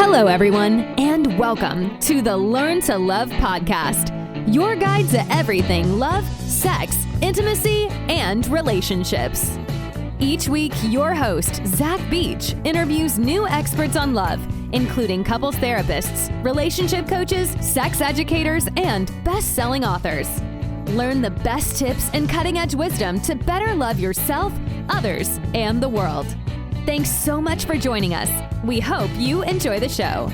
Hello, everyone, and welcome to the Learn to Love podcast, your guide to everything love, sex, intimacy, and relationships. Each week, your host, Zach Beach, interviews new experts on love, including couples therapists, relationship coaches, sex educators, and best-selling authors. Learn the best tips and cutting-edge wisdom to better love yourself, others, and the world. Thanks so much for joining us. We hope you enjoy the show.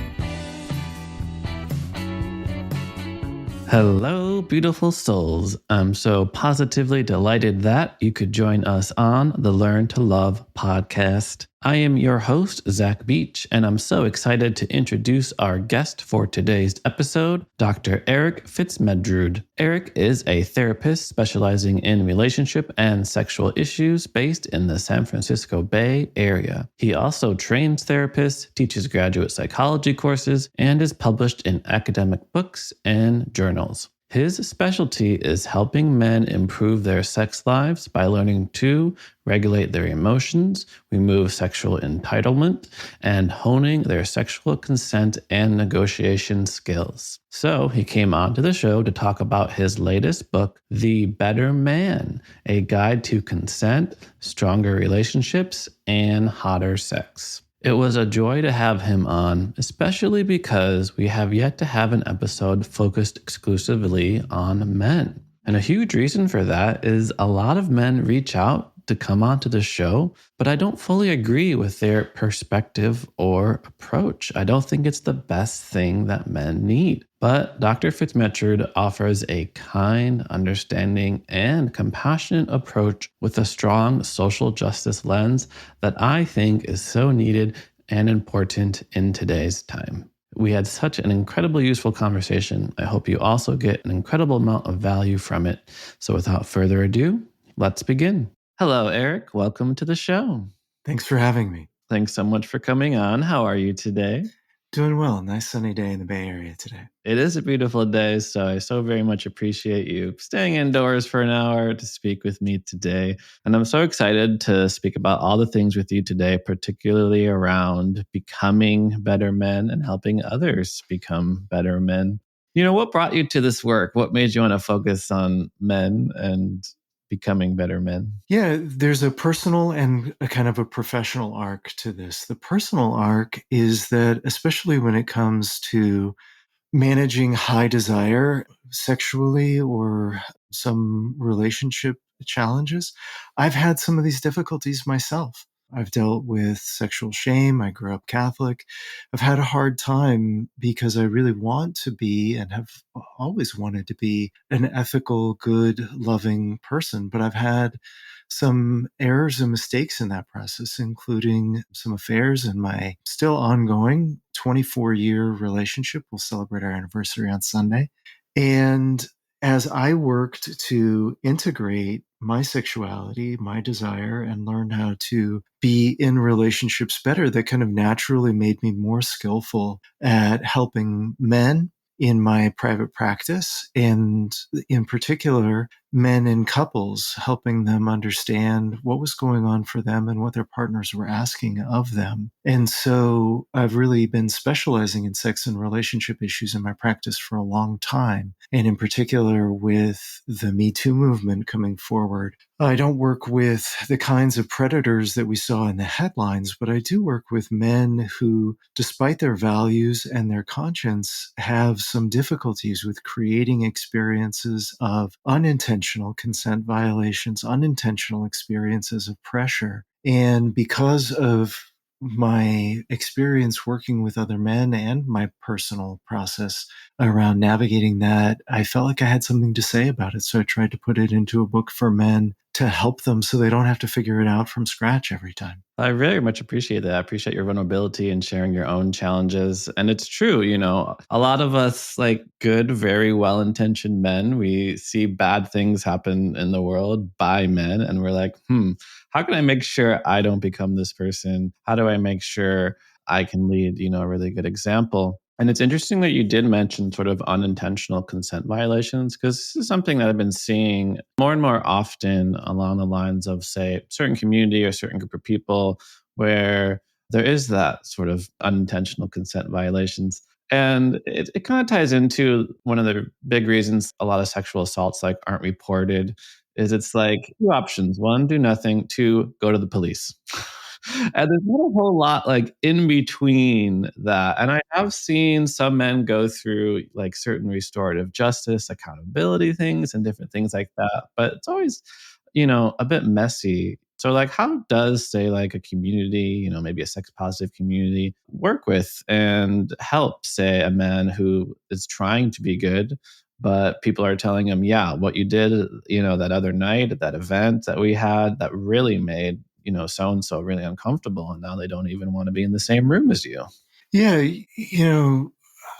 Hello, beautiful souls. I'm so positively delighted that you could join us on the Learn to Love podcast. I am your host, Zach Beach, and I'm so excited to introduce our guest for today's episode, Dr. Eric FitzMedrud. Eric is a therapist specializing in relationship and sexual issues based in the San Francisco Bay Area. He also trains therapists, teaches graduate psychology courses, and is published in academic books and journals. His specialty is helping men improve their sex lives by learning to regulate their emotions, remove sexual entitlement, and honing their sexual consent and negotiation skills. So he came onto the show to talk about his latest book, The Better Man, a guide to consent, stronger relationships, and hotter sex. It was a joy to have him on, especially because we have yet to have an episode focused exclusively on men. And a huge reason for that is a lot of men reach out to come onto the show, but I don't fully agree with their perspective or approach. I don't think it's the best thing that men need. But Dr. FitzMedrud offers a kind, understanding, and compassionate approach with a strong social justice lens that I think is so needed and important in today's time. We had such an incredibly useful conversation. I hope you also get an incredible amount of value from it. So without further ado, let's begin. Hello, Eric. Welcome to the show. Thanks for having me. Thanks so much for coming on. How are you today? Doing well. Nice sunny day in the Bay Area today. It is a beautiful day, so I so very much appreciate you staying indoors for an hour to speak with me today. And I'm so excited to speak about all the things with you today, particularly around becoming better men and helping others become better men. You know, what brought you to this work? What made you want to focus on men and becoming better men? Yeah, there's a personal and a kind of a professional arc to this. The personal arc is that, especially when it comes to managing high desire sexually or some relationship challenges, I've had some of these difficulties myself. I've dealt with sexual shame. I grew up Catholic. I've had a hard time because I really want to be and have always wanted to be an ethical, good, loving person. But I've had some errors and mistakes in that process, including some affairs in my still ongoing 24-year relationship. We'll celebrate our anniversary on Sunday. And as I worked to integrate my sexuality, my desire, and learn how to be in relationships better, that kind of naturally made me more skillful at helping men in my private practice, and in particular, men in couples, helping them understand what was going on for them and what their partners were asking of them. And so I've really been specializing in sex and relationship issues in my practice for a long time. And in particular, with the Me Too movement coming forward, I don't work with the kinds of predators that we saw in the headlines, but I do work with men who, despite their values and their conscience, have some difficulties with creating experiences of unintentional consent violations, unintentional experiences of pressure. And because of my experience working with other men and my personal process around navigating that, I felt like I had something to say about it. So I tried to put it into a book for men to help them so they don't have to figure it out from scratch every time. I very much appreciate that. I appreciate your vulnerability and sharing your own challenges. And it's true, you know, a lot of us, like good, very well-intentioned men, we see bad things happen in the world by men. And we're like, how can I make sure I don't become this person? How do I make sure I can lead, a really good example? And it's interesting that you did mention sort of unintentional consent violations, because this is something that I've been seeing more and more often along the lines of, say, certain community or certain group of people where there is that sort of unintentional consent violations. And it kind of ties into one of the big reasons a lot of sexual assaults like aren't reported is it's like two options. One, do nothing. Two, go to the police. And there's not a whole lot like in between that. And I have seen some men go through like certain restorative justice, accountability things and different things like that. But it's always, a bit messy. So like how does say like a community, maybe a sex positive community work with and help say a man who is trying to be good, but people are telling him, yeah, what you did, that other night at that event that we had that really made, so and so really uncomfortable. And now they don't even want to be in the same room as you. Yeah,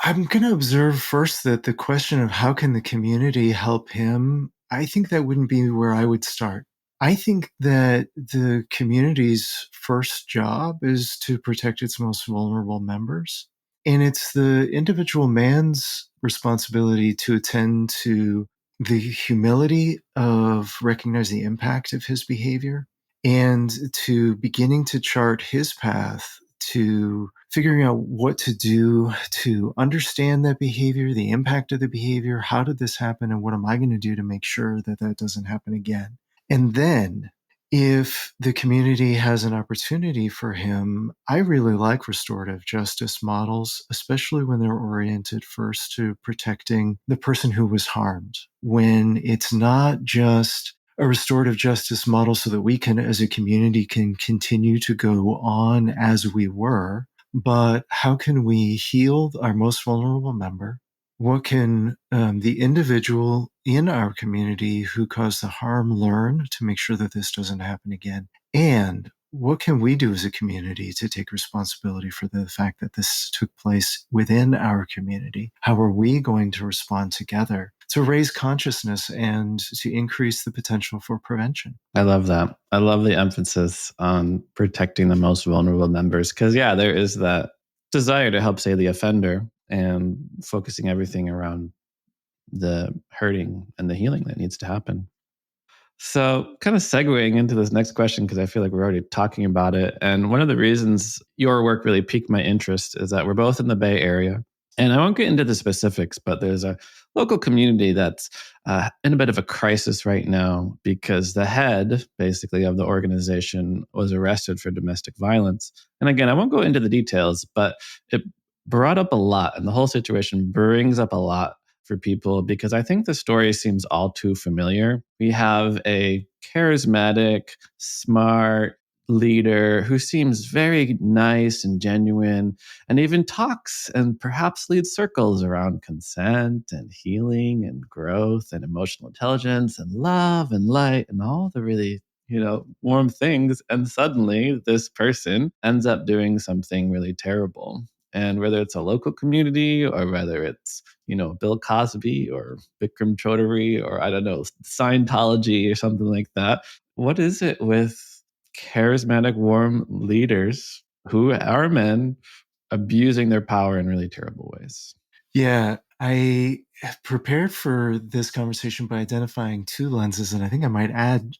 I'm going to observe first that the question of how can the community help him, I think that wouldn't be where I would start. I think that the community's first job is to protect its most vulnerable members. And it's the individual man's responsibility to attend to the humility of recognizing the impact of his behavior and to beginning to chart his path to figuring out what to do to understand that behavior, the impact of the behavior, how did this happen, and what am I going to do to make sure that that doesn't happen again? And then if the community has an opportunity for him, I really like restorative justice models, especially when they're oriented first to protecting the person who was harmed, when it's not just a restorative justice model so that we can, as a community, can continue to go on as we were, but how can we heal our most vulnerable member? What can the individual in our community who caused the harm learn to make sure that this doesn't happen again? And what can we do as a community to take responsibility for the fact that this took place within our community? How are we going to respond together to raise consciousness and to increase the potential for prevention? I love that. I love the emphasis on protecting the most vulnerable members because, yeah, there is that desire to help, say, the offender and focusing everything around the hurting and the healing that needs to happen. So, kind of segueing into this next question, because I feel like we're already talking about it. And one of the reasons your work really piqued my interest is that we're both in the Bay Area. And I won't get into the specifics, but there's a local community that's in a bit of a crisis right now because the head, basically, of the organization was arrested for domestic violence. And again, I won't go into the details, but it brought up a lot. And the whole situation brings up a lot for people because I think the story seems all too familiar. We have a charismatic, smart leader who seems very nice and genuine and even talks and perhaps leads circles around consent and healing and growth and emotional intelligence and love and light and all the really warm things. And suddenly this person ends up doing something really terrible. And whether it's a local community or whether it's, Bill Cosby or Bikram Chaudhry or I don't know, Scientology or something like that. What is it with charismatic, warm leaders who are men abusing their power in really terrible ways? Yeah, I have prepared for this conversation by identifying two lenses, and I think I might add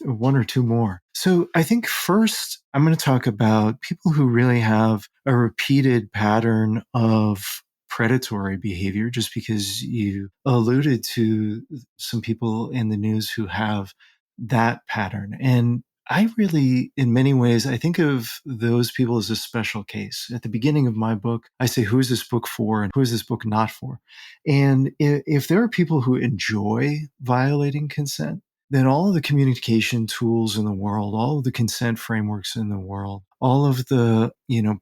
one or two more. So I think first, I'm going to talk about people who really have a repeated pattern of predatory behavior, just because you alluded to some people in the news who have that pattern. And I really, in many ways, I think of those people as a special case. At the beginning of my book, I say, who is this book for and who is this book not for? And if there are people who enjoy violating consent, then all of the communication tools in the world, all of the consent frameworks in the world, all of the,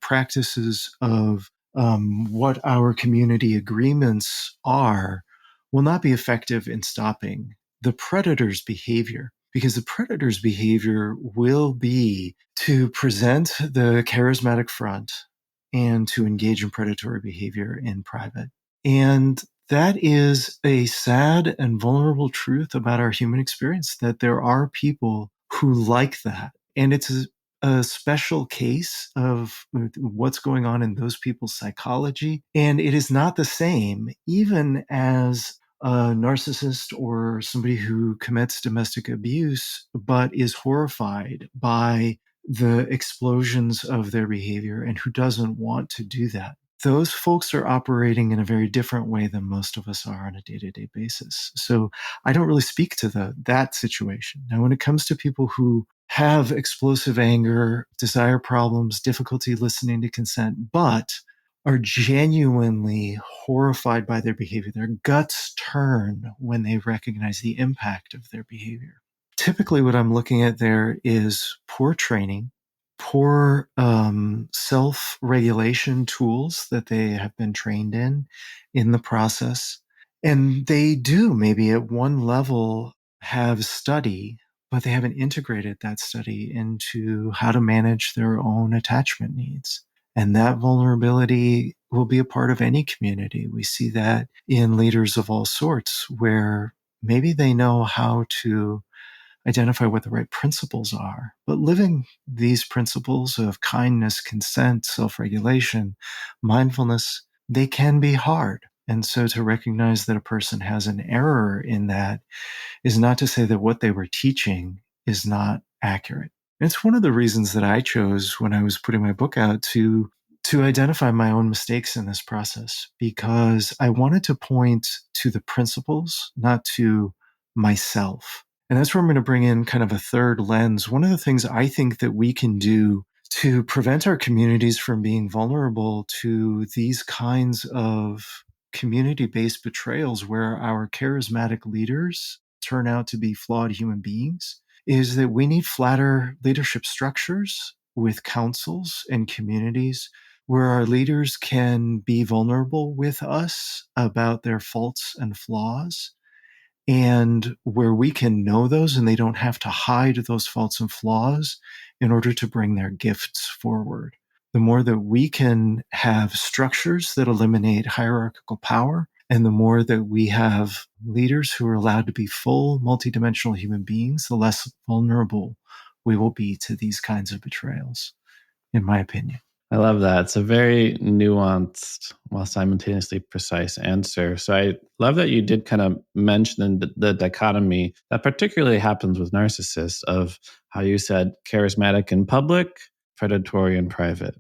practices of what our community agreements are will not be effective in stopping the predator's behavior. Because the predator's behavior will be to present the charismatic front and to engage in predatory behavior in private. And that is a sad and vulnerable truth about our human experience, that there are people who like that. And it's a special case of what's going on in those people's psychology. And it is not the same, even as a narcissist or somebody who commits domestic abuse, but is horrified by the explosions of their behavior and who doesn't want to do that. Those folks are operating in a very different way than most of us are on a day-to-day basis. So I don't really speak to that situation. Now, when it comes to people who have explosive anger, desire problems, difficulty listening to consent, but are genuinely horrified by their behavior, their guts turn when they recognize the impact of their behavior. Typically, what I'm looking at there is poor training, poor self-regulation tools that they have been trained in the process. And they do maybe at one level have study, but they haven't integrated that study into how to manage their own attachment needs. And that vulnerability will be a part of any community. We see that in leaders of all sorts, where maybe they know how to identify what the right principles are, but living these principles of kindness, consent, self-regulation, mindfulness, they can be hard. And so to recognize that a person has an error in that is not to say that what they were teaching is not accurate. And it's one of the reasons that I chose when I was putting my book out to identify my own mistakes in this process, because I wanted to point to the principles, not to myself. And that's where I'm going to bring in kind of a third lens. One of the things I think that we can do to prevent our communities from being vulnerable to these kinds of community-based betrayals where our charismatic leaders turn out to be flawed human beings is that we need flatter leadership structures with councils and communities where our leaders can be vulnerable with us about their faults and flaws, and where we can know those and they don't have to hide those faults and flaws in order to bring their gifts forward. The more that we can have structures that eliminate hierarchical power, and the more that we have leaders who are allowed to be full, multidimensional human beings, the less vulnerable we will be to these kinds of betrayals, in my opinion. I love that. It's a very nuanced while simultaneously precise answer. So I love that you did kind of mention the dichotomy that particularly happens with narcissists of how you said charismatic in public, predatory in private,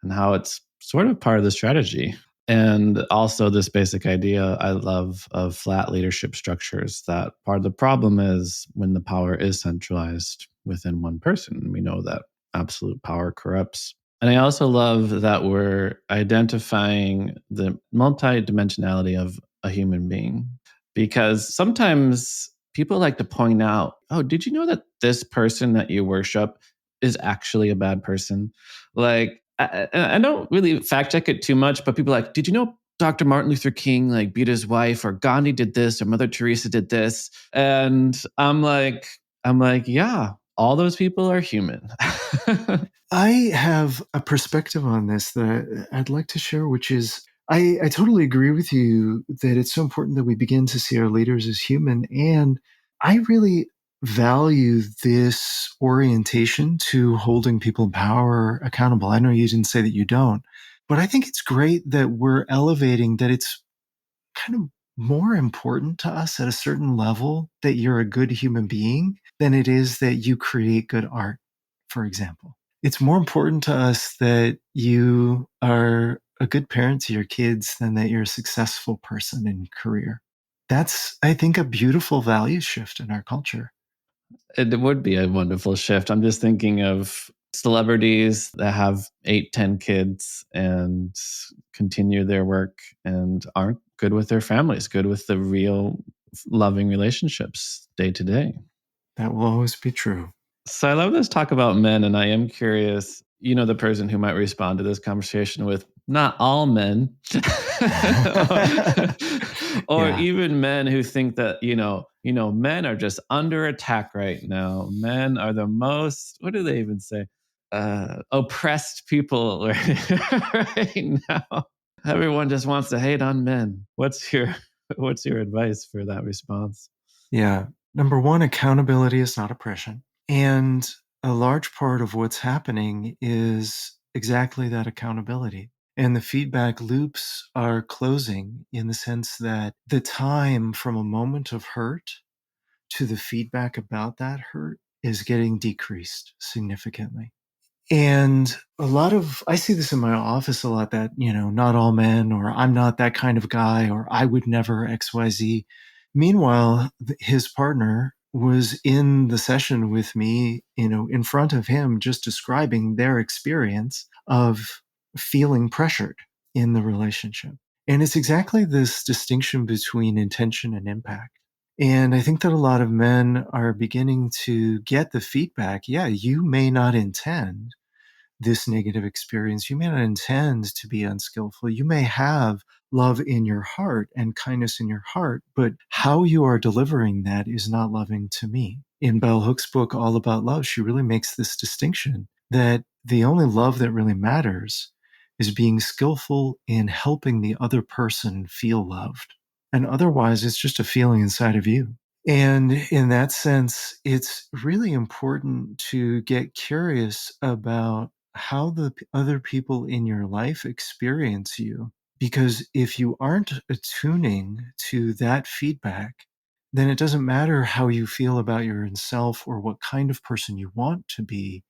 and how it's sort of part of the strategy. And also this basic idea I love of flat leadership structures, that part of the problem is when the power is centralized within one person. We know that absolute power corrupts. And I also love that we're identifying the multidimensionality of a human being, because sometimes people like to point out, oh, did you know that this person that you worship is actually a bad person? Like, I don't really fact check it too much, but people are like, did you know Dr. Martin Luther King like beat his wife, or Gandhi did this, or Mother Teresa did this? And I'm like, yeah, all those people are human. I have a perspective on this that I'd like to share, which is I totally agree with you that it's so important that we begin to see our leaders as human. And I really value this orientation to holding people in power accountable. I know you didn't say that you don't, but I think it's great that we're elevating that it's kind of more important to us at a certain level that you're a good human being than it is that you create good art, for example. It's more important to us that you are a good parent to your kids than that you're a successful person in career. That's, I think, a beautiful value shift in our culture. It would be a wonderful shift. I'm just thinking of celebrities that have 8, 10 kids and continue their work and aren't good with their families, good with the real loving relationships day to day. That will always be true. So I love this talk about men, and I am curious, the person who might respond to this conversation with, not all men, or Yeah. even men who think that, men are just under attack right now. Men are the most, what do they even say? Oppressed people right now. Everyone just wants to hate on men. What's your advice for that response? Yeah. Number one, accountability is not oppression. And a large part of what's happening is exactly that accountability. And the feedback loops are closing in the sense that the time from a moment of hurt to the feedback about that hurt is getting decreased significantly. And I see this in my office a lot that, not all men, or I'm not that kind of guy, or I would never XYZ. Meanwhile, his partner was in the session with me, in front of him, just describing their experience of feeling pressured in the relationship. And it's exactly this distinction between intention and impact. And I think that a lot of men are beginning to get the feedback. Yeah, you may not intend this negative experience. You may not intend to be unskillful. You may have love in your heart and kindness in your heart, but how you are delivering that is not loving to me. In Bell Hook's book, All About Love, she really makes this distinction that the only love that really matters is being skillful in helping the other person feel loved. And otherwise, it's just a feeling inside of you. And in that sense, it's really important to get curious about how the other people in your life experience you. Because if you aren't attuning to that feedback, then it doesn't matter how you feel about your own self or what kind of person you want to be.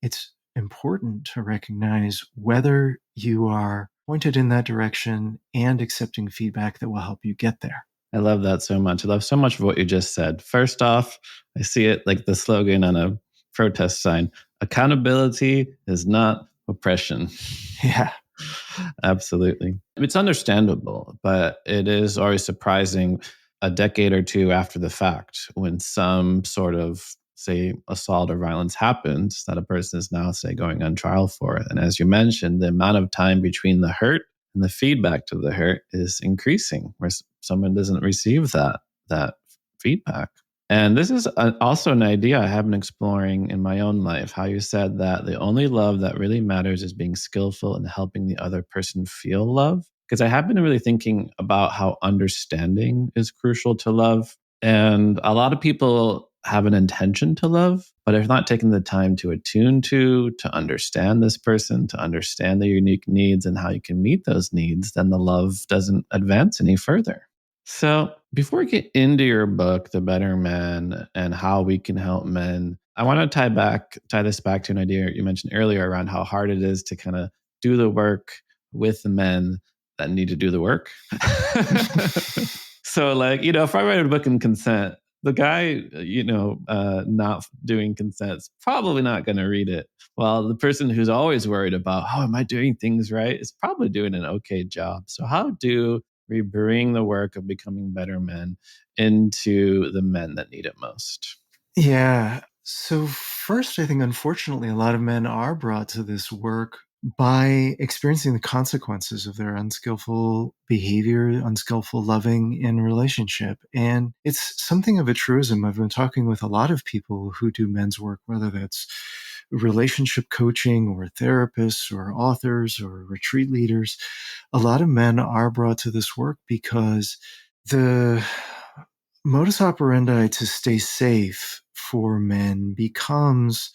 It's important to recognize whether you are pointed in that direction and accepting feedback that will help you get there. I love that so much. I love so much of what you just said. First off, I see it like the slogan on a protest sign: accountability is not oppression. Yeah. Absolutely. It's understandable, but it is always surprising a decade or two after the fact when some sort of, say, assault or violence happens that a person is now, say, going on trial for it. And as you mentioned, the amount of time between the hurt and the feedback to the hurt is increasing, where someone doesn't receive that feedback. And this is also an idea I have been exploring in my own life, how you said that the only love that really matters is being skillful in helping the other person feel love. Because I have been really thinking about how understanding is crucial to love. And a lot of people have an intention to love, but if not taking the time to attune to understand this person, to understand their unique needs and how you can meet those needs, then the love doesn't advance any further. So, before we get into your book, The Better Man, and how we can help men, I want to tie this back to an idea you mentioned earlier around how hard it is to kind of do the work with the men that need to do the work. So, like, if I write a book in consent, the guy, not doing consent is probably not going to read it. While the person who's always worried about, oh, am I doing things right, is probably doing an okay job. So, how do we bring the work of becoming better men into the men that need it most? Yeah. So, first, I think, unfortunately, a lot of men are brought to this work by experiencing the consequences of their unskillful behavior, unskillful loving in relationship. And it's something of a truism. I've been talking with a lot of people who do men's work, whether that's relationship coaching or therapists or authors or retreat leaders. A lot of men are brought to this work because the modus operandi to stay safe for men becomes,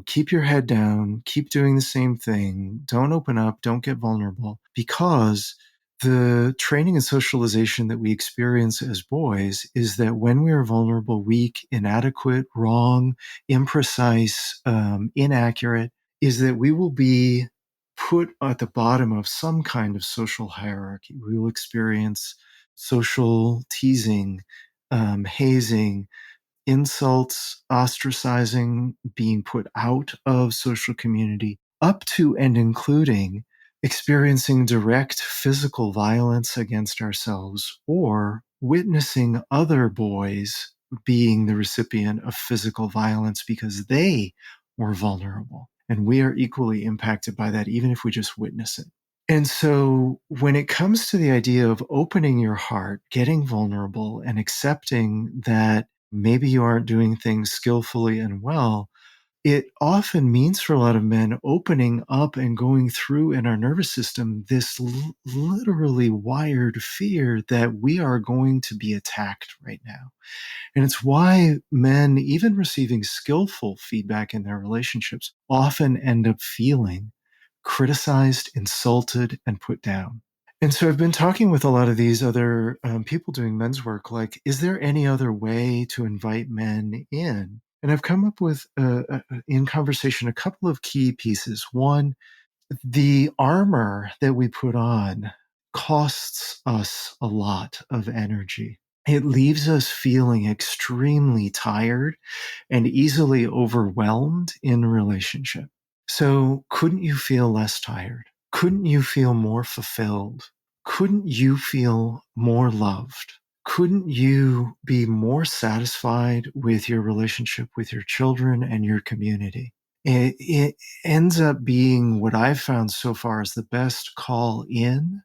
keep your head down, keep doing the same thing, don't open up, don't get vulnerable, because the training and socialization that we experience as boys is that when we are vulnerable, weak, inadequate, wrong, imprecise, inaccurate, is that we will be put at the bottom of some kind of social hierarchy. We will experience social teasing, hazing, insults, ostracizing, being put out of social community, up to and including experiencing direct physical violence against ourselves or witnessing other boys being the recipient of physical violence because they were vulnerable. And we are equally impacted by that, even if we just witness it. And so when it comes to the idea of opening your heart, getting vulnerable, and accepting that maybe you aren't doing things skillfully and well, it often means for a lot of men opening up and going through in our nervous system this literally wired fear that we are going to be attacked right now. And it's why men, even receiving skillful feedback in their relationships, often end up feeling criticized, insulted, and put down. And so I've been talking with a lot of these other people doing men's work, like, is there any other way to invite men in? And I've come up with, in conversation, a couple of key pieces. One, the armor that we put on costs us a lot of energy. It leaves us feeling extremely tired and easily overwhelmed in relationship. So couldn't you feel less tired? Couldn't you feel more fulfilled? Couldn't you feel more loved? Couldn't you be more satisfied with your relationship with your children and your community? It ends up being what I've found so far is the best call in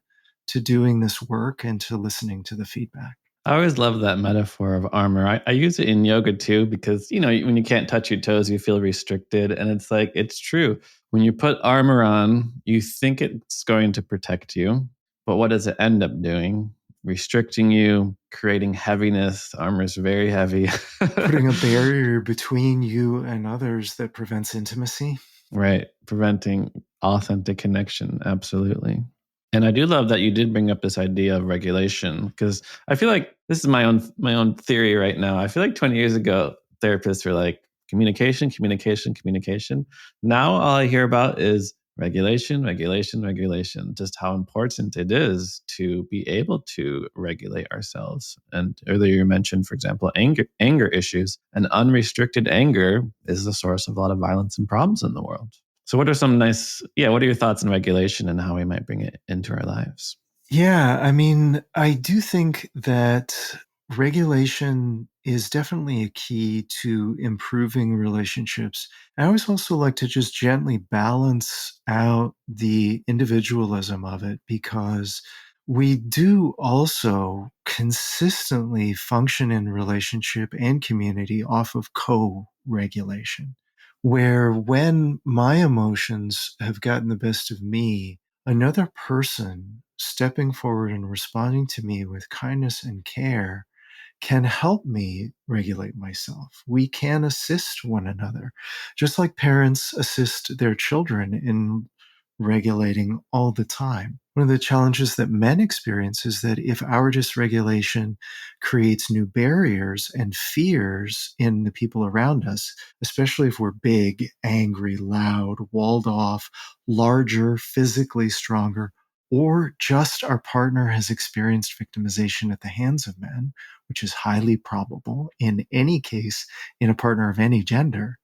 to doing this work and to listening to the feedback. I always love that metaphor of armor. I use it in yoga too, because, when you can't touch your toes, you feel restricted. And it's like, it's true. When you put armor on, you think it's going to protect you. But what does it end up doing? Restricting you, creating heaviness. Armor is very heavy. Putting a barrier between you and others that prevents intimacy. Right. Preventing authentic connection. Absolutely. And I do love that you did bring up this idea of regulation, because I feel like this is my own theory right now. I feel like 20 years ago, therapists were like, communication, communication, communication. Now all I hear about is regulation, regulation, regulation, just how important it is to be able to regulate ourselves. And earlier you mentioned, for example, anger issues, and unrestricted anger is the source of a lot of violence and problems in the world. So what are your thoughts on regulation and how we might bring it into our lives? Yeah, I mean, I do think that regulation is definitely a key to improving relationships. I always also like to just gently balance out the individualism of it, because we do also consistently function in relationship and community off of co-regulation, where when my emotions have gotten the best of me, another person stepping forward and responding to me with kindness and care can help me regulate myself. We can assist one another, just like parents assist their children in regulating all the time. One of the challenges that men experience is that if our dysregulation creates new barriers and fears in the people around us, especially if we're big, angry, loud, walled off, larger, physically stronger, or just our partner has experienced victimization at the hands of men, which is highly probable in any case in a partner of any gender,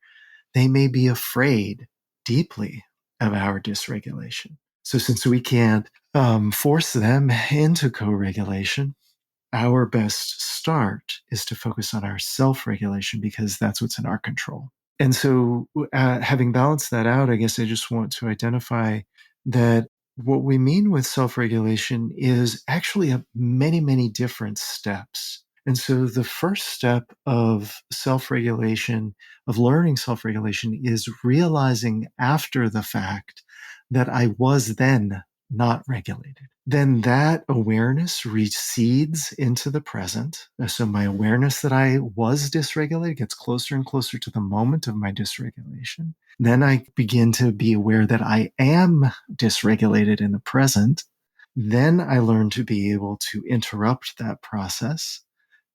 they may be afraid deeply of our dysregulation. So since we can't force them into co-regulation, our best start is to focus on our self-regulation, because that's what's in our control. And so having balanced that out, I guess I just want to identify that what we mean with self-regulation is actually many, many different steps. And so the first step of self-regulation, of learning self-regulation, is realizing after the fact that I was then not regulated. Then that awareness recedes into the present. So my awareness that I was dysregulated gets closer and closer to the moment of my dysregulation. Then I begin to be aware that I am dysregulated in the present. Then I learn to be able to interrupt that process.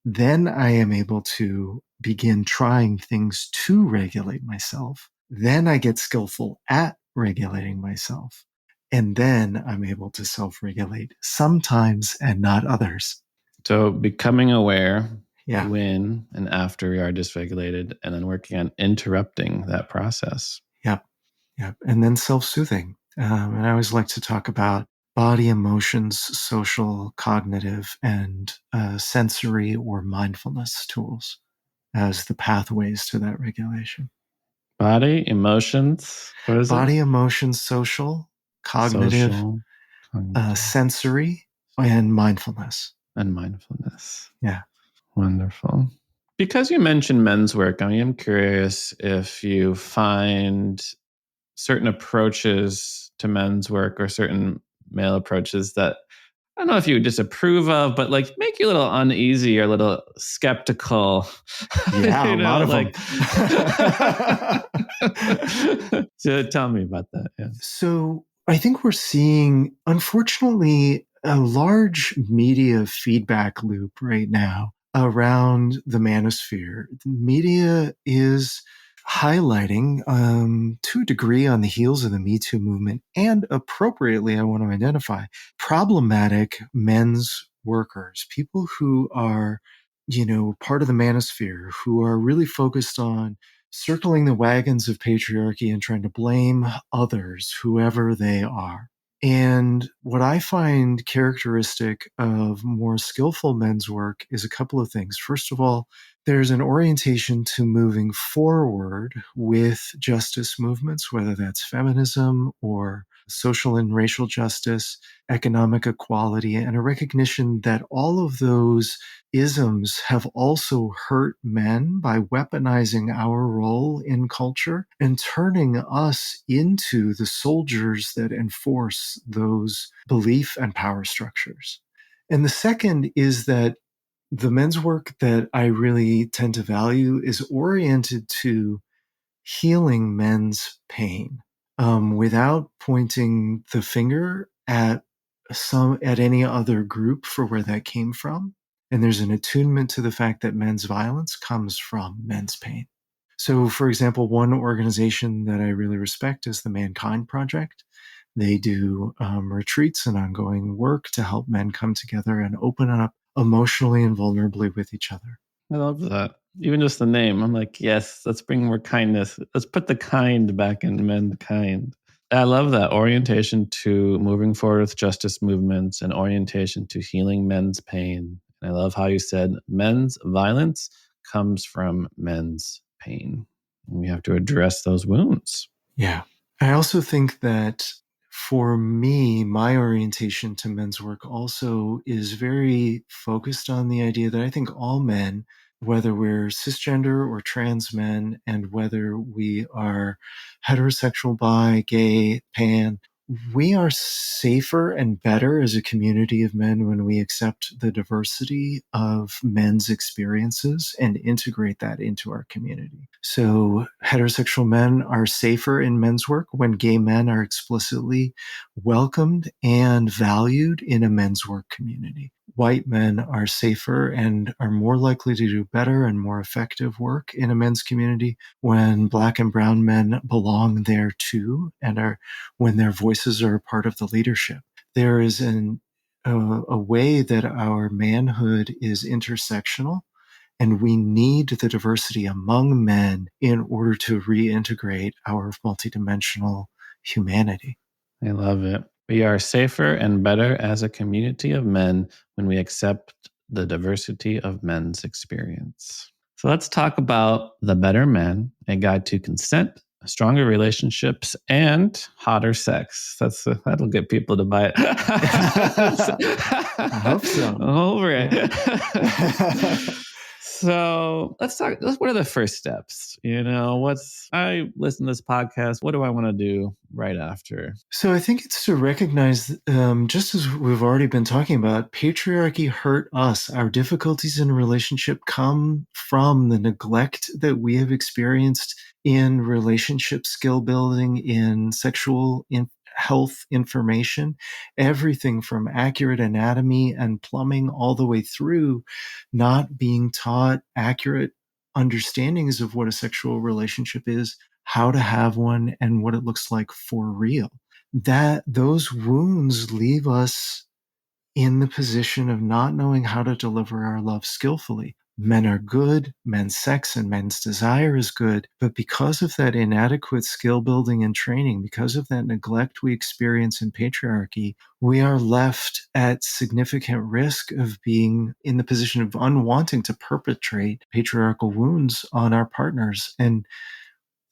Then I am able to begin trying things to regulate myself. Then I get skillful at regulating myself. And then I'm able to self-regulate sometimes and not others. So becoming aware Yeah. when and after we are dysregulated, and then working on interrupting that process. Yep. Yep. And then self-soothing. And I always like to talk about body, emotions, social, cognitive, and sensory or mindfulness tools as the pathways to that regulation. Body, emotions, what is Body, it? emotions, social, cognitive, Social, cognitive, sensory, and mindfulness. and mindfulness. Yeah. Wonderful. Because you mentioned men's work, I am curious if you find certain approaches to men's work or certain male approaches that I don't know if you would disapprove of, but like make you a little uneasy or a little skeptical. Yeah, a lot of them. So tell me about that. Yeah. So I think we're seeing, unfortunately, a large media feedback loop right now around the manosphere. The media is highlighting, to a degree on the heels of the Me Too movement, and appropriately, I want to identify problematic men's workers, people who are, part of the manosphere, who are really focused on circling the wagons of patriarchy and trying to blame others, whoever they are. And what I find characteristic of more skillful men's work is a couple of things. First of all, there's an orientation to moving forward with justice movements, whether that's feminism or social and racial justice, economic equality, and a recognition that all of those isms have also hurt men by weaponizing our role in culture and turning us into the soldiers that enforce those belief and power structures. And the second is that the men's work that I really tend to value is oriented to healing men's pain, without pointing the finger at any other group for where that came from. And there's an attunement to the fact that men's violence comes from men's pain. So, for example, one organization that I really respect is the Mankind Project. They do retreats and ongoing work to help men come together and open up emotionally and vulnerably with each other. I love that. Even just the name, I'm like, yes, let's bring more kindness. Let's put the kind back in mankind. I love that orientation to moving forward with justice movements and orientation to healing men's pain. And I love how you said men's violence comes from men's pain. And we have to address those wounds. Yeah. I also think that for me, my orientation to men's work also is very focused on the idea that I think all men, whether we're cisgender or trans men, and whether we are heterosexual, bi, gay, pan, we are safer and better as a community of men when we accept the diversity of men's experiences and integrate that into our community. So heterosexual men are safer in men's work when gay men are explicitly welcomed and valued in a men's work community. White men are safer and are more likely to do better and more effective work in a men's community when Black and brown men belong there too, and when their voices are a part of the leadership. There is a way that our manhood is intersectional, and we need the diversity among men in order to reintegrate our multidimensional humanity. I love it. We are safer and better as a community of men when we accept the diversity of men's experience. So let's talk about The Better Man, a guide to consent, stronger relationships, and hotter sex. That'll get people to buy it. I hope so. Over it. So let's talk. What are the first steps? I listen to this podcast. What do I want to do right after? So I think it's to recognize, just as we've already been talking about, patriarchy hurt us. Our difficulties in a relationship come from the neglect that we have experienced in relationship skill building, in sexual health information, everything from accurate anatomy and plumbing all the way through not being taught accurate understandings of what a sexual relationship is, how to have one, and what it looks like for real. That those wounds leave us in the position of not knowing how to deliver our love skillfully. Men are good, men's sex and men's desire is good, but because of that inadequate skill building and training, because of that neglect we experience in patriarchy, we are left at significant risk of being in the position of unwanting to perpetrate patriarchal wounds on our partners. And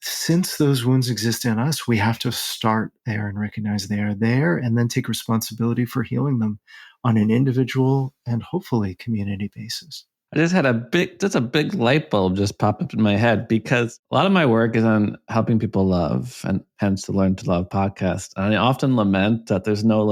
since those wounds exist in us, we have to start there and recognize they are there and then take responsibility for healing them on an individual and hopefully community basis. I just had a big light bulb just pop up in my head because a lot of my work is on helping people love, and hence the Learn to Love podcast. And I often lament that there's no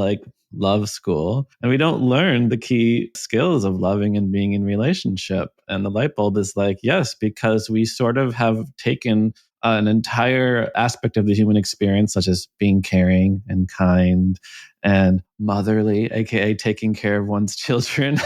love school and we don't learn the key skills of loving and being in relationship. And the light bulb is yes, because we sort of have taken an entire aspect of the human experience, such as being caring and kind and motherly, aka taking care of one's children,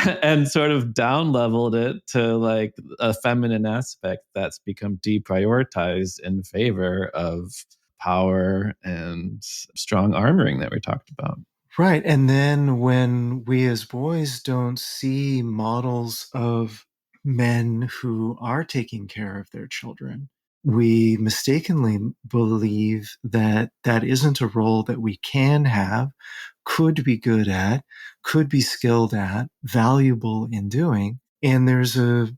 and sort of down leveled it to like a feminine aspect that's become deprioritized in favor of power and strong armoring that we talked about. Right. And then when we as boys don't see models of men who are taking care of their children, we mistakenly believe that that isn't a role that we can have, could be good at, could be skilled at, valuable in doing. And there's a,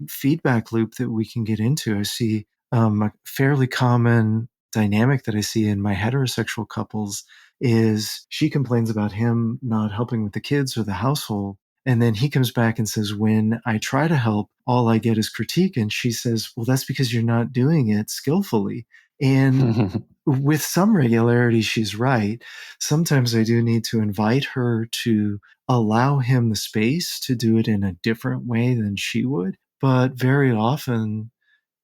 feedback loop that we can get into. I see a fairly common dynamic that I see in my heterosexual couples is she complains about him not helping with the kids or the household. And then he comes back and says, when I try to help, all I get is critique. And she says, well, that's because you're not doing it skillfully. And with some regularity, she's right. Sometimes I do need to invite her to allow him the space to do it in a different way than she would. But very often,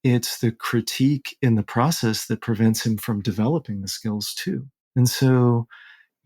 it's the critique in the process that prevents him from developing the skills too. And so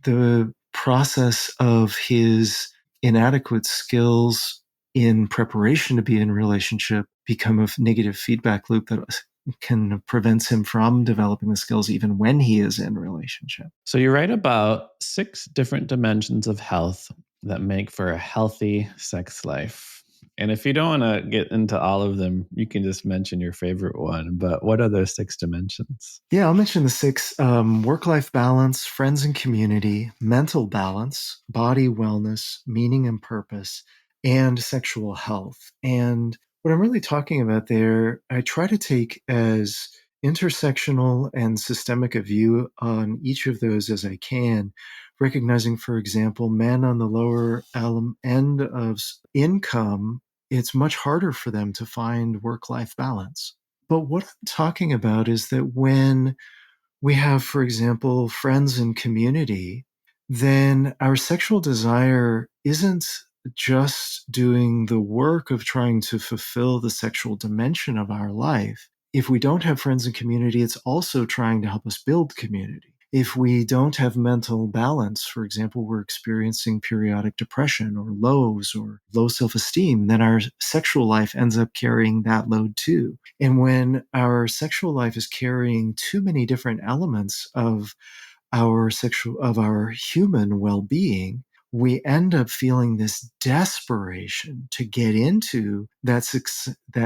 the process of his inadequate skills in preparation to be in a relationship become a negative feedback loop that can prevent him from developing the skills even when he is in a relationship. So you write about 6 different dimensions of health that make for a healthy sex life. And if you don't want to get into all of them, you can just mention your favorite one. But what are those 6 dimensions? Yeah, I'll mention the 6: work-life balance, friends and community, mental balance, body wellness, meaning and purpose, and sexual health. And what I'm really talking about there, I try to take as intersectional and systemic a view on each of those as I can, recognizing, for example, men on the lower end of income, it's much harder for them to find work-life balance. But what I'm talking about is that when we have, for example, friends and community, then our sexual desire isn't just doing the work of trying to fulfill the sexual dimension of our life. If we don't have friends and community, it's also trying to help us build community. If we don't have mental balance, for example, we're experiencing periodic depression or lows or low self-esteem, then our sexual life ends up carrying that load too. And when our sexual life is carrying too many different elements of our human well-being, we end up feeling this desperation to get into that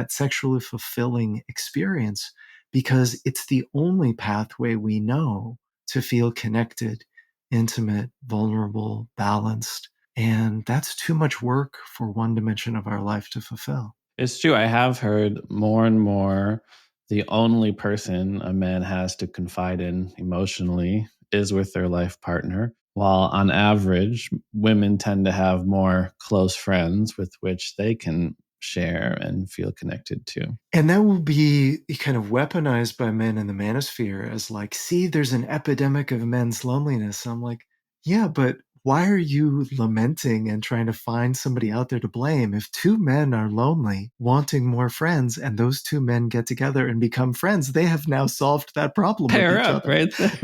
sexually fulfilling experience because it's the only pathway we know to feel connected, intimate, vulnerable, balanced. And that's too much work for one dimension of our life to fulfill. It's true. I have heard more and more the only person a man has to confide in emotionally is with their life partner. While on average, women tend to have more close friends with which they can share and feel connected to. And that will be kind of weaponized by men in the manosphere as like, see, there's an epidemic of men's loneliness. I'm like, yeah, but why are you lamenting and trying to find somebody out there to blame? If 2 men are lonely, wanting more friends, and those 2 men get together and become friends, they have now solved that problem Pair with each up other. right there.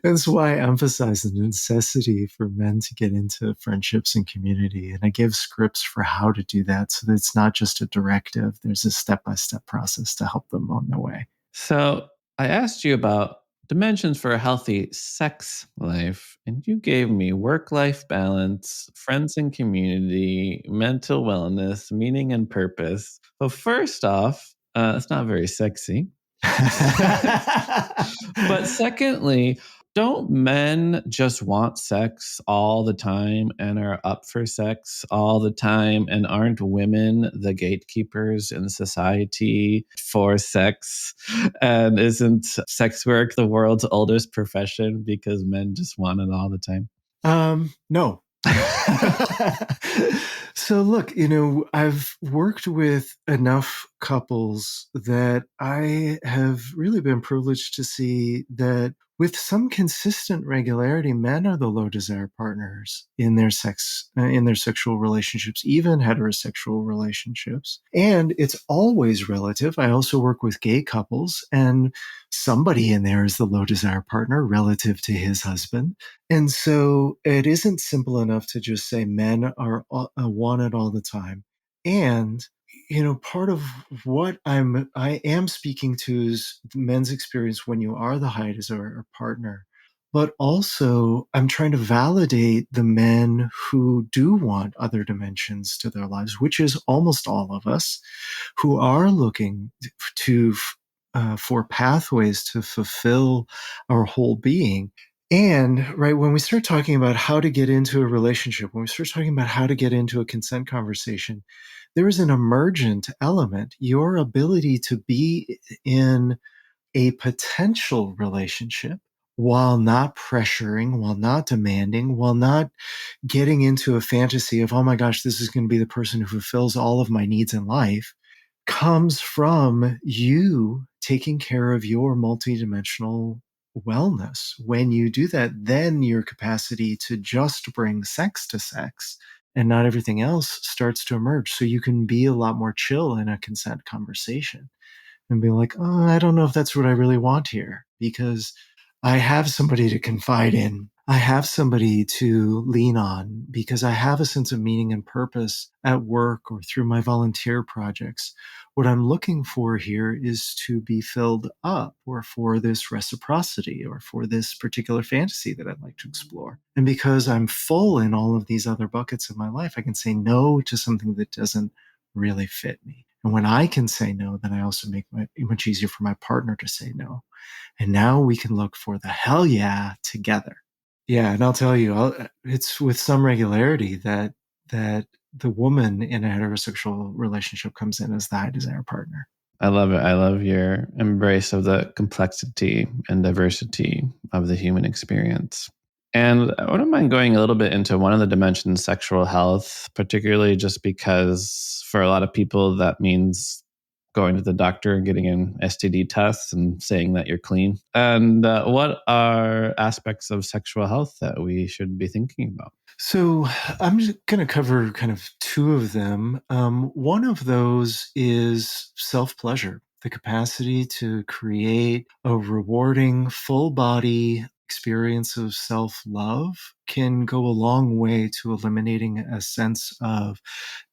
That's why I emphasize the necessity for men to get into friendships and community. And I give scripts for how to do that so that it's not just a directive. There's a step-by-step process to help them on their way. So I asked you about dimensions for a healthy sex life, and you gave me work-life balance, friends and community, mental wellness, meaning and purpose. Well, first off, it's not very sexy. But secondly, don't men just want sex all the time and are up for sex all the time? And aren't women the gatekeepers in society for sex? And isn't sex work the world's oldest profession because men just want it all the time? No. So look, I've worked with enough couples that I have really been privileged to see that with some consistent regularity, men are the low desire partners in their in their sexual relationships, even heterosexual relationships. And it's always relative. I also work with gay couples, and somebody in there is the low desire partner relative to his husband. And so it isn't simple enough to just say men are wanted all the time. And part of what I am speaking to is men's experience when you are the high desire partner. But also, I'm trying to validate the men who do want other dimensions to their lives, which is almost all of us, who are looking to for pathways to fulfill our whole being. And right when we start talking about how to get into a relationship, when we start talking about how to get into a consent conversation, there is an emergent element, your ability to be in a potential relationship while not pressuring, while not demanding, while not getting into a fantasy of, oh my gosh, this is going to be the person who fulfills all of my needs in life, comes from you taking care of your multidimensional wellness. When you do that, then your capacity to just bring sex to sex and not everything else starts to emerge. So you can be a lot more chill in a consent conversation and be like, oh, I don't know if that's what I really want here, because I have somebody to confide in. I have somebody to lean on because I have a sense of meaning and purpose at work or through my volunteer projects. What I'm looking for here is to be filled up, or for this reciprocity, or for this particular fantasy that I'd like to explore. And because I'm full in all of these other buckets of my life, I can say no to something that doesn't really fit me. And when I can say no, then I also make it much easier for my partner to say no. And now we can look for the hell yeah together. Yeah, and I'll tell you, it's with some regularity that the woman in a heterosexual relationship comes in as the high desire partner. I love it. I love your embrace of the complexity and diversity of the human experience. And I wouldn't mind going a little bit into one of the dimensions, sexual health, particularly just because for a lot of people, that means going to the doctor and getting an STD test and saying that you're clean. And what are aspects of sexual health that we should be thinking about? So I'm just going to cover kind of two of them. One of those is self-pleasure, the capacity to create a rewarding, full-body experience of self-love can go a long way to eliminating a sense of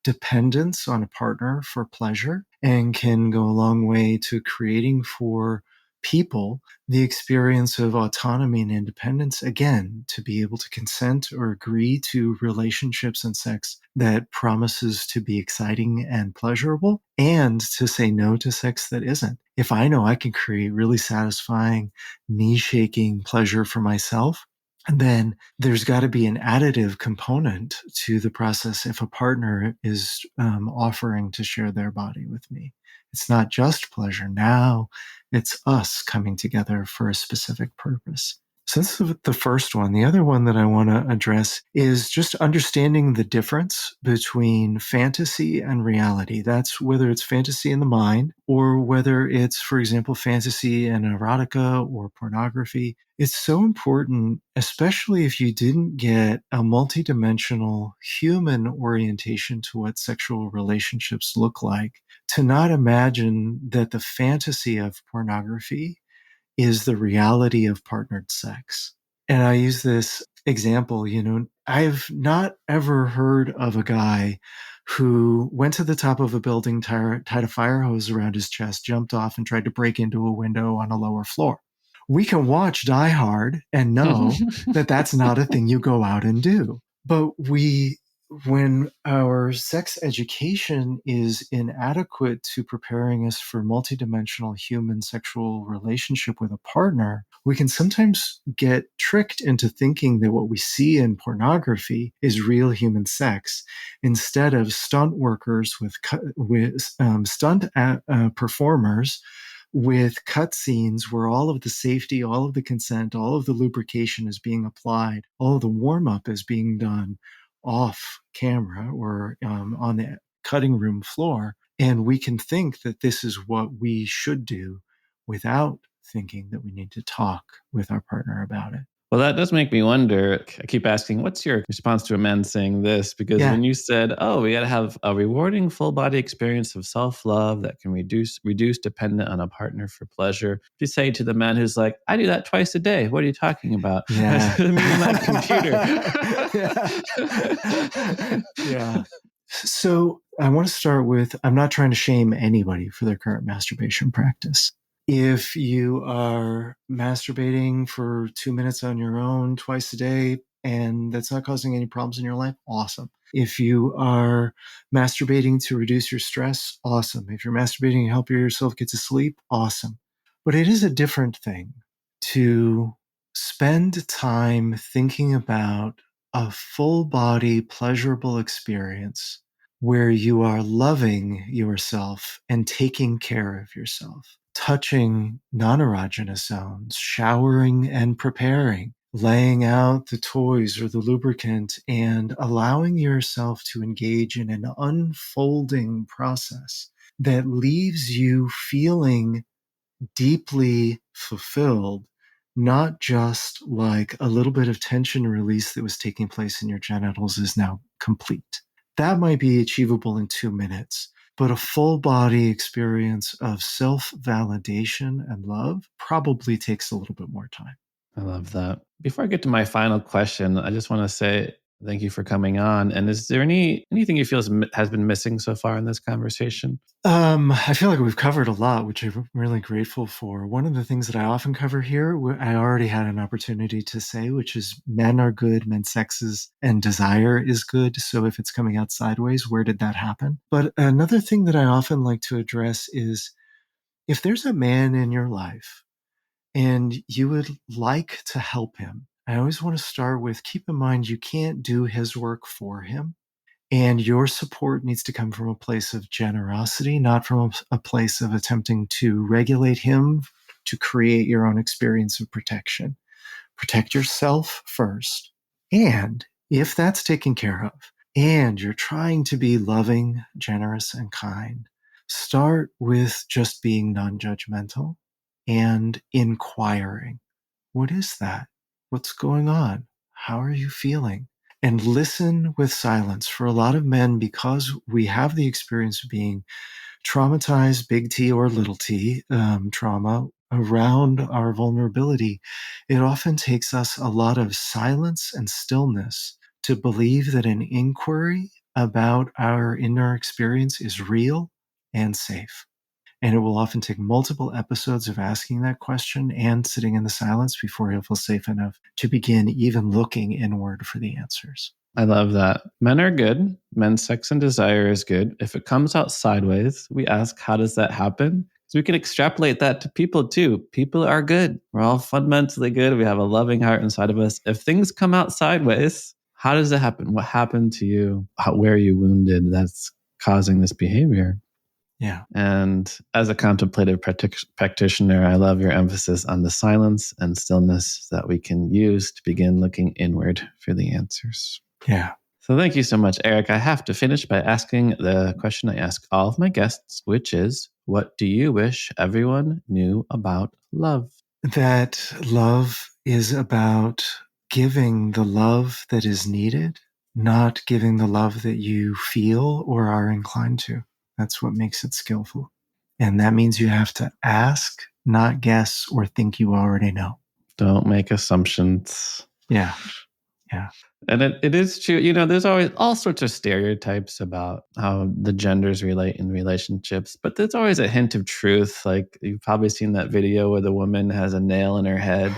dependence on a partner for pleasure, and can go a long way to creating for people the experience of autonomy and independence, again, to be able to consent or agree to relationships and sex that promises to be exciting and pleasurable, and to say no to sex that isn't. If I know I can create really satisfying, knee-shaking pleasure for myself, and then there's got to be an additive component to the process if a partner is offering to share their body with me. It's not just pleasure. Now it's us coming together for a specific purpose. So this is the first one. The other one that I want to address is just understanding the difference between fantasy and reality. That's whether it's fantasy in the mind or whether it's, for example, fantasy and erotica or pornography. It's so important, especially if you didn't get a multidimensional human orientation to what sexual relationships look like, to not imagine that the fantasy of pornography is the reality of partnered sex. And I use this example, I've not ever heard of a guy who went to the top of a building, tied a fire hose around his chest, jumped off, and tried to break into a window on a lower floor. We can watch Die Hard and know that that's not a thing you go out and do. But when our sex education is inadequate to preparing us for multidimensional human sexual relationship with a partner, we can sometimes get tricked into thinking that what we see in pornography is real human sex, instead of stunt workers with stunt performers with cut scenes where all of the safety, all of the consent, all of the lubrication is being applied, all of the warm up is being done off camera or on the cutting room floor. And we can think that this is what we should do without thinking that we need to talk with our partner about it. Well, that does make me wonder. I keep asking, what's your response to a man saying this? Because when you said, oh, we got to have a rewarding full body experience of self-love that can reduce dependent on a partner for pleasure. You say to the man who's like, I do that twice a day. What are you talking about? Yeah. Me and my computer. Yeah. So I want to start with, I'm not trying to shame anybody for their current masturbation practice. If you are masturbating for 2 minutes on your own twice a day and that's not causing any problems in your life, awesome. If you are masturbating to reduce your stress, awesome. If you're masturbating to help yourself get to sleep, awesome. But it is a different thing to spend time thinking about a full body, pleasurable experience where you are loving yourself and taking care of yourself, touching non-erogenous zones, showering and preparing, laying out the toys or the lubricant, and allowing yourself to engage in an unfolding process that leaves you feeling deeply fulfilled, not just like a little bit of tension release that was taking place in your genitals is now complete. That might be achievable in 2 minutes, but a full body experience of self-validation and love probably takes a little bit more time. I love that. Before I get to my final question, I just want to say thank you for coming on. And is there anything you feel has been missing so far in this conversation? I feel like we've covered a lot, which I'm really grateful for. One of the things that I often cover here, I already had an opportunity to say, which is men are good, men's sexes and desire is good. So if it's coming out sideways, where did that happen? But another thing that I often like to address is if there's a man in your life and you would like to help him, I always want to start with, keep in mind, you can't do his work for him. And your support needs to come from a place of generosity, not from a place of attempting to regulate him to create your own experience of protection. Protect yourself first. And if that's taken care of, and you're trying to be loving, generous, and kind, start with just being non-judgmental and inquiring. What is that? What's going on? How are you feeling? And listen with silence. For a lot of men, because we have the experience of being traumatized, big T or little t, trauma around our vulnerability, it often takes us a lot of silence and stillness to believe that an inquiry about our inner experience is real and safe. And it will often take multiple episodes of asking that question and sitting in the silence before he'll feel safe enough to begin even looking inward for the answers. I love that. Men are good. Men's sex and desire is good. If it comes out sideways, we ask, how does that happen? So we can extrapolate that to people too. People are good. We're all fundamentally good. We have a loving heart inside of us. If things come out sideways, how does it happen? What happened to you? Where are you wounded that's causing this behavior? Yeah. And as a contemplative practitioner, I love your emphasis on the silence and stillness that we can use to begin looking inward for the answers. Yeah. So thank you so much, Eric. I have to finish by asking the question I ask all of my guests, which is, what do you wish everyone knew about love? That love is about giving the love that is needed, not giving the love that you feel or are inclined to. That's what makes it skillful. And that means you have to ask, not guess or think you already know. Don't make assumptions. Yeah. Yeah. And it is true. You know, there's always all sorts of stereotypes about how the genders relate in relationships, but there's always a hint of truth. Like you've probably seen that video where the woman has a nail in her head.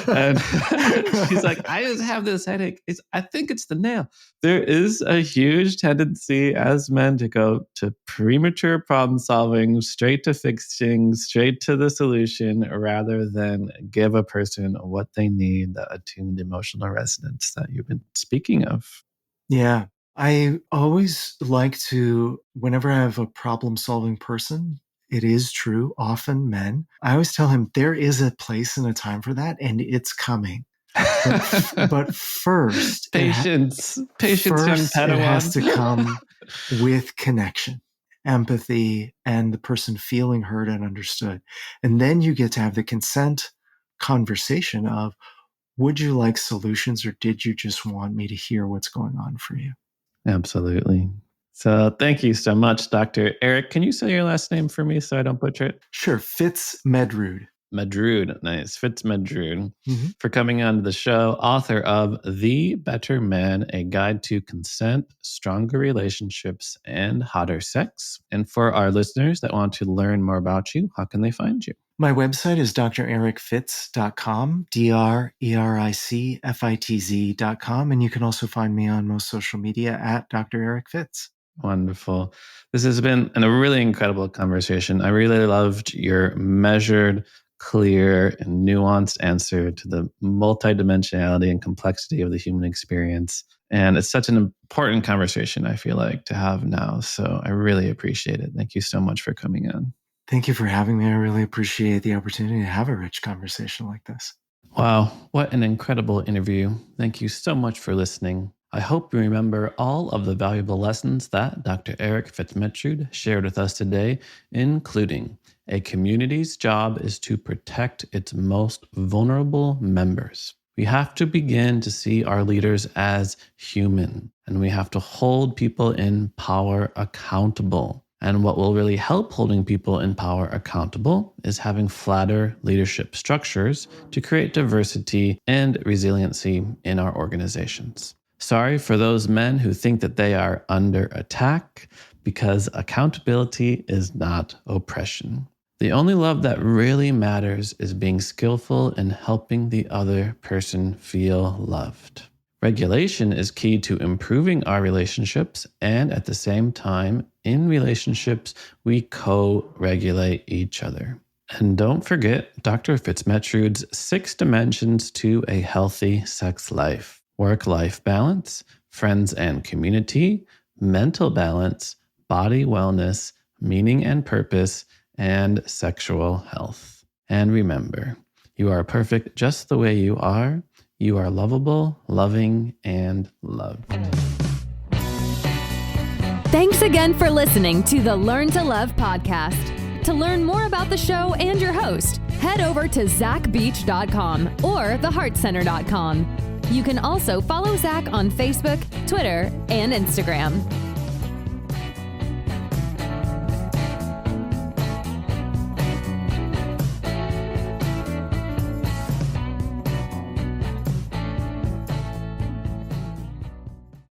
And she's like, I just have this headache. I think it's the nail. There is a huge tendency as men to go to premature problem solving, straight to fixing, straight to the solution, rather than give a person what they need, that attuned emotional resonance that you've been speaking of. Yeah. I always like to, whenever I have a problem solving person, it is true, often men, I always tell him there is a place and a time for that, and it's coming. But first, patience, young first Padawan. it has to come with connection. empathy, and the person feeling heard and understood. And then you get to have the consent conversation of, would you like solutions, or did you just want me to hear what's going on for you? Absolutely. So thank you so much, Dr. Eric. Can you say your last name for me so I don't butcher it? Sure. FitzMedrud. Medrud, nice. FitzMedrud, for coming on the show, author of The Better Man, A Guide to Consent, Stronger Relationships, and Hotter Sex. And for our listeners that want to learn more about you, how can they find you? My website is drericfitz.com, DRERICFITZ.com. And you can also find me on most social media at Dr. Eric Fitz. Wonderful. This has been a really incredible conversation. I really loved your measured, clear, and nuanced answer to the multidimensionality and complexity of the human experience. And it's such an important conversation, I feel like, to have now. So I really appreciate it. Thank you so much for coming on. Thank you for having me. I really appreciate the opportunity to have a rich conversation like this. Wow, what an incredible interview. Thank you so much for listening. I hope you remember all of the valuable lessons that Dr. Eric FitzMedrud shared with us today, including a community's job is to protect its most vulnerable members. We have to begin to see our leaders as human, and we have to hold people in power accountable. And what will really help holding people in power accountable is having flatter leadership structures to create diversity and resiliency in our organizations. Sorry for those men who think that they are under attack, because accountability is not oppression. The only love that really matters is being skillful in helping the other person feel loved. Regulation is key to improving our relationships, and at the same time, in relationships, we co-regulate each other. And don't forget Dr. FitzMedrud's 6 dimensions to a healthy sex life: work-life balance, friends and community, mental balance, body wellness, meaning and purpose, and sexual health. And remember, you are perfect just the way you are. You are lovable, loving, and loved. Thanks again for listening to the Learn to Love podcast. To learn more about the show and your host, head over to zachbeach.com or theheartcenter.com. You can also follow Zach on Facebook, Twitter, and Instagram.